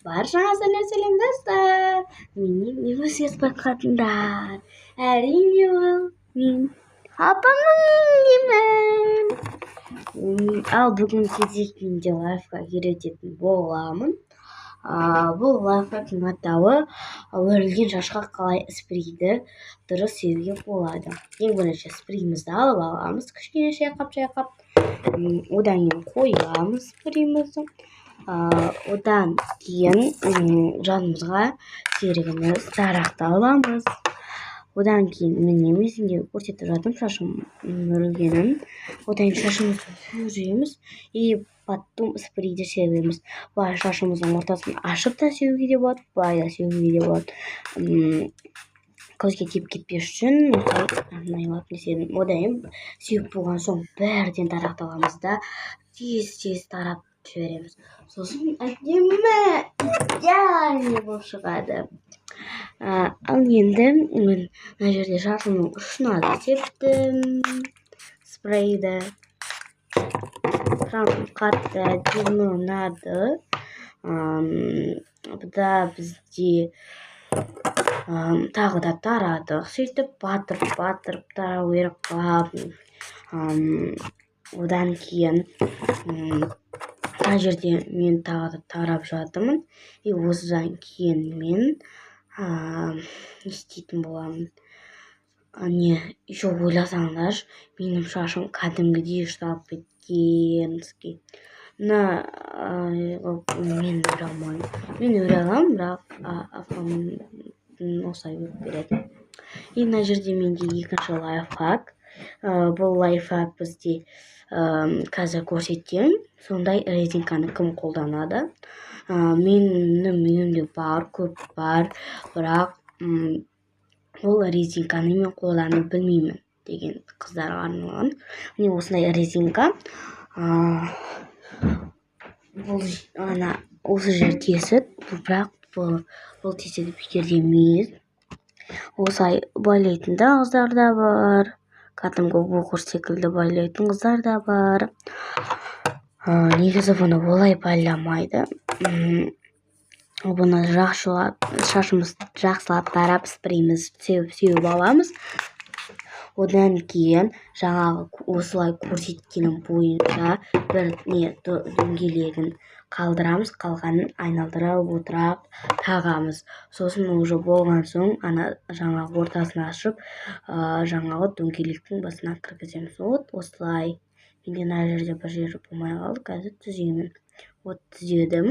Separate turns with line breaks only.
Баршаңызға сәлем достар. Менен не өзгеріс байқадыңдар? Әрине ол мен апамның. Ал бүгін кезекінде лайфқа үйрететін боламын. Бұл лайфхактың атауы өрілген шашқа қалай спрейді дұрыс себуге болады. Ең бірінші спрейімізді алып аламыз, кішкене шайқап. Одан кейін қоямыз спрейімізді. Одан кейін жанымызға серігіміз тарақты аламыз. Одан кейін мен сізге көрсетіп жатырмын шашым өрілгенін. Одан кейін шашымызды сүйреміз и потом спрейді себеміз. Былай шашымыздың ортасын ашып та себуге де болады, былай да себуге де болады. Көзге тиіп кетпес үшін арнайлап себемін. Одан кейін сүйіп болған соң бәрден тарақты аламыз да тез тарап жібереміз. Сосын әдемі идеальный болып шығады. Ал енді мен мына жерде шашымның ұшына да септім спрейді. Шашым қатты әдемі ұнады. Бұда бізде тағы да тарадық. Сөйтіп батырып тарау керек қылып. Одан кейін мына жерде мен тағы да тарап жатырмын. И осыдан кейін мен не істейтін боламын. Еще ойласаңдар, менің шашым кәдімгідей ұшталып кеткен. Мен өре алмаймын. Мен өре аламын, бірақ апам осылай өріп береді. И мына жерде менде екінші лайфхак. Бұл лайфхак бізде қазір көрсетем. Сондай резинканы кім қолданады? Менің үйімде бар, көп бар, бірақ ол резинканы мен қолданып білмеймін деген қыздарға арналған. Міне осындай резинка. Осы жер тесік, бірақ бұл тесік бекерде емес. Осылай байлайтын да қыздар да бар. Кәдімгі оқыр секілді байлайтын қыздар да бар. Негізі бұны олай байламайды. Бұны шашымыз жақсылап тарап спрейіміз сеуіп аламыз. Одан кейін жаңағы осылай көрсеткенім бойынша бір дөңгелегін қалдырамыз, қалғанын айналдырып отырып тағамыз. Сосын уже болған соң жаңағы ортасын ашып, жаңағы дөңгелектің басына кіргіземіз. Осылай. Менде мына жерде бір жері болмай қалды, қазір түзеймін. Түзедім.